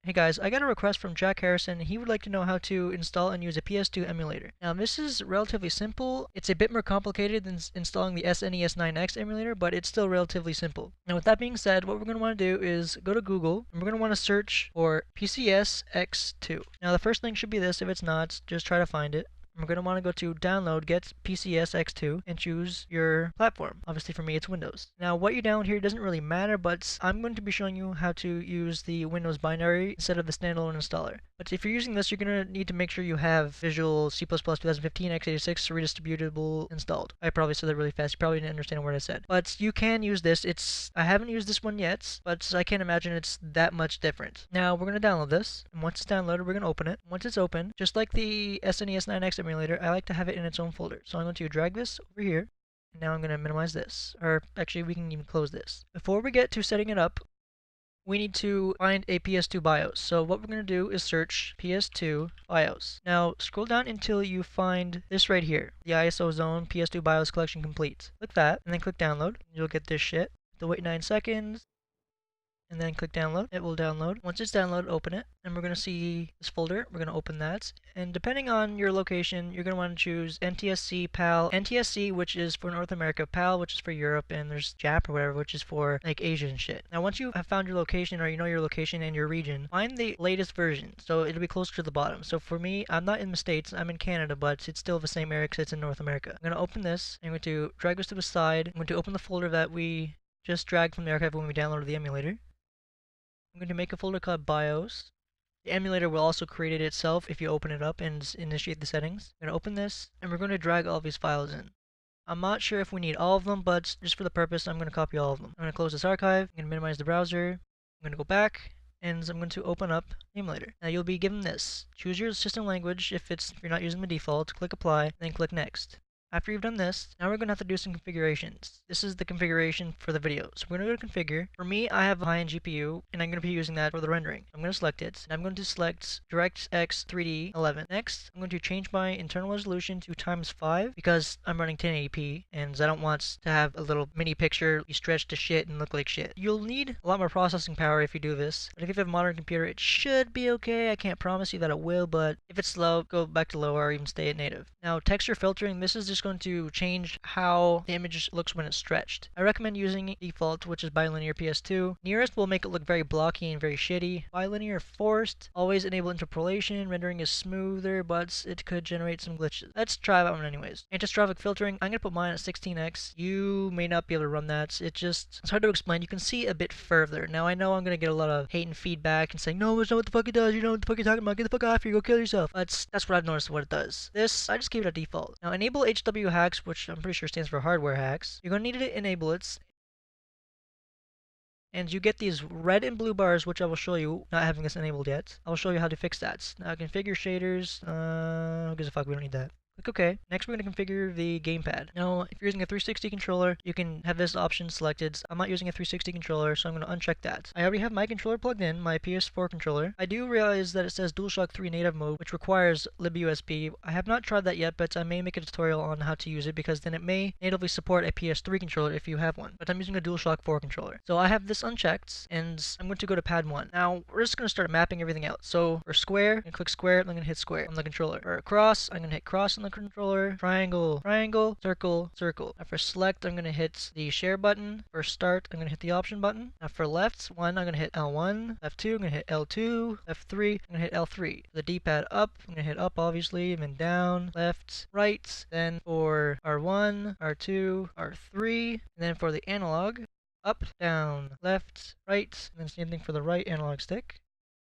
Hey guys, I got a request from Jack Harrison. He would like to know how to install and use a PS2 emulator. Now this is relatively simple. It's a bit more complicated than installing the SNES 9X emulator, but it's still relatively simple. Now with that being said, what we're going to want to do is go to Google and we're going to want to search for PCSX2. Now the first link should be this. If it's not, just try to find it. We're going to want to go to download, get PCSX2, and choose your platform. Obviously for me it's Windows. Now what you download here doesn't really matter, but I'm going to be showing you how to use the Windows binary instead of the standalone installer. But if you're using this, you're going to need to make sure you have Visual C++ 2015 x86 redistributable installed. I probably said that really fast. You probably didn't understand what I said. But you can use this. I haven't used this one yet, but I can't imagine it's that much different. Now we're going to download this, and once it's downloaded, we're going to open it. Once it's open, just like the SNES 9X emulator, I like to have it in its own folder. So I'm going to drag this over here. And now I'm going to minimize this. Or actually, we can even close this. Before we get to setting it up, we need to find a PS2 BIOS. So what we're going to do is search PS2 BIOS. Now scroll down until you find this right here, the ISO zone PS2 BIOS collection complete. Click that and then click download. You'll get this shit. You'll wait 9 seconds. And then click download. It will download. Once it's downloaded, open it. And we're going to see this folder. We're going to open that. And depending on your location, you're going to want to choose NTSC, PAL, NTSC, which is for North America, PAL, which is for Europe, and there's JAP or whatever, which is for like Asia and shit. Now, once you have found your location or you know your location and your region, find the latest version. So it'll be closer to the bottom. So for me, I'm not in the States, I'm in Canada, but it's still the same area because it's in North America. I'm going to open this. I'm going to drag this to the side. I'm going to open the folder that we just dragged from the archive when we downloaded the emulator. I'm going to make a folder called BIOS. The emulator will also create it itself if you open it up and initiate the settings. I'm going to open this, and we're going to drag all these files in. I'm not sure if we need all of them, but just for the purpose, I'm going to copy all of them. I'm going to close this archive. I'm going to minimize the browser. I'm going to go back, and I'm going to open up the emulator. Now you'll be given this. Choose your system language if you're not using the default. Click apply, and then click next. After you've done this, now we're going to have to do some configurations. This is the configuration for the video. So we're going to go to configure. For me, I have a high-end GPU, and I'm going to be using that for the rendering. I'm going to select it, and I'm going to select DirectX 3D 11. Next, I'm going to change my internal resolution to ×5 because I'm running 1080p, and I don't want to have a little mini picture be stretched to shit and look like shit. You'll need a lot more processing power if you do this, but if you have a modern computer, it should be okay. I can't promise you that it will, but if it's slow, go back to low or even stay at native. Now, texture filtering, this is just going to change how the image looks when it's stretched. I recommend using default, which is bilinear PS2. Nearest will make it look very blocky and very shitty. Bilinear forced, always enable interpolation. Rendering is smoother, but it could generate some glitches. Let's try that one anyways. Anti-strophic filtering, I'm going to put mine at 16x. You may not be able to run that. It's hard to explain. You can see a bit further. Now I know I'm going to get a lot of hate and feedback and saying, no, that's not what the fuck it does. You know what the fuck you're talking about. Get the fuck off here. Go kill yourself. But that's what I've noticed what it does. This, I just keep it at default. Now enable HW hacks, which I'm pretty sure stands for hardware hacks. You're going to need to enable it. And you get these red and blue bars, which I will show you, not having this enabled yet. I will show you how to fix that. Now configure shaders. Who gives a fuck? We don't need that. Click OK. Next, we're going to configure the gamepad. Now, if you're using a 360 controller, you can have this option selected. I'm not using a 360 controller, so I'm going to uncheck that. I already have my controller plugged in, my PS4 controller. I do realize that it says DualShock 3 native mode, which requires libUSB. I have not tried that yet, but I may make a tutorial on how to use it, because then it may natively support a PS3 controller if you have one. But I'm using a DualShock 4 controller. So I have this unchecked, and I'm going to go to pad 1. Now, we're just going to start mapping everything out. So for square, I'm going to click square, I'm going to hit square on the controller. For cross, I'm going to hit cross on the controller. Triangle, triangle, circle, circle. Now for select, I'm going to hit the share button. For start, I'm going to hit the option button. Now for left 1, I'm going to hit L1. Left 2, I'm going to hit L2. Left 3, I'm going to hit L3. For the D-pad up, I'm going to hit up obviously, and then down, left, right. Then for R1, R2, R3. And then for the analog, up, down, left, right. And then same thing for the right analog stick.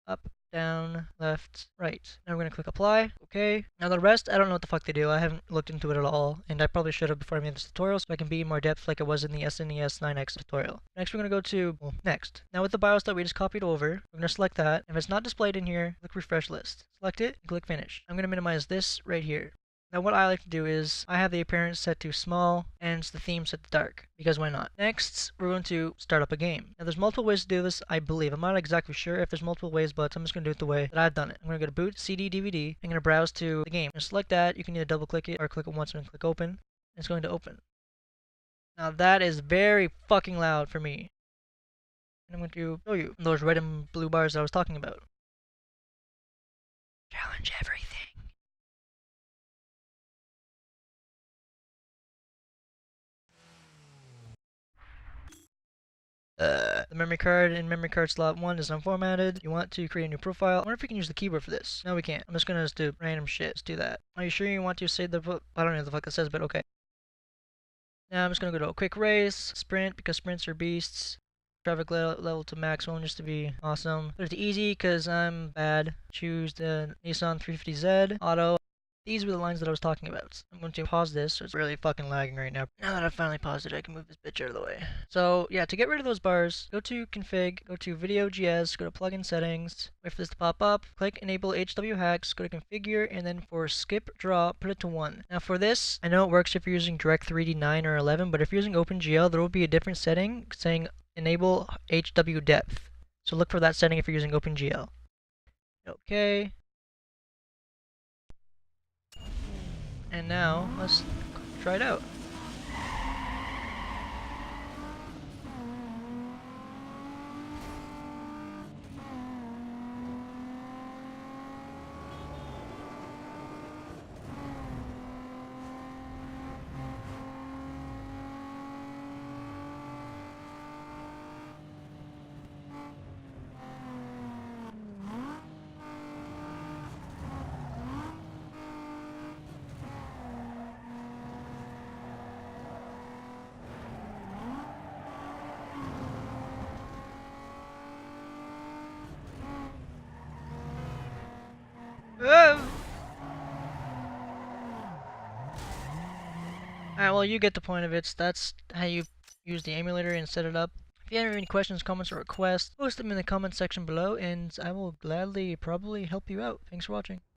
Up, down, left, right. Now we're going to click apply. Okay. Now the rest, I don't know what the fuck they do. I haven't looked into it at all, and I probably should have before I made this tutorial so I can be in more depth like I was in the SNES 9X tutorial. Next, we're going to go to, well, next. Now with the BIOS that we just copied over, we're going to select that. If it's not displayed in here, click refresh list. Select it and click finish. I'm going to minimize this right here. Now what I like to do is, I have the appearance set to small and the theme set to dark, because why not? Next, we're going to start up a game. Now there's multiple ways to do this, I believe. I'm not exactly sure if there's multiple ways, but I'm just going to do it the way that I've done it. I'm going to go to boot, CD, DVD. I'm going to browse to the game. I'm going to select that. You can either double click it or click it once and click open. It's going to open. Now that is very fucking loud for me. And I'm going to show you those red and blue bars that I was talking about. The memory card in memory card slot 1 is unformatted. You want to create a new profile. I wonder if we can use the keyboard for this. No, we can't. I'm just gonna just do random shit. Let's do that. Are you sure you want to save the I don't know what the fuck it says, but okay. Now I'm just gonna go to a quick race, sprint, because sprints are beasts. Traffic level to maximum just to be awesome. Put it to easy because I'm bad. Choose the Nissan 350Z auto. These were the lines that I was talking about. I'm going to pause this, so it's really fucking lagging right now. Now that I've finally paused it, I can move this bitch out of the way. So yeah, to get rid of those bars, go to config, go to video GS, go to plugin settings, wait for this to pop up, click enable HW hacks, go to configure, and then for skip draw, put it to 1. Now for this, I know it works if you're using Direct3D 9 or 11, but if you're using OpenGL, there will be a different setting saying enable HW depth. So look for that setting if you're using OpenGL. Okay. And now, let's try it out. Alright, well, you get the point of it. That's how you use the emulator and set it up. If you have any questions, comments, or requests, post them in the comment section below, and I will gladly probably help you out. Thanks for watching.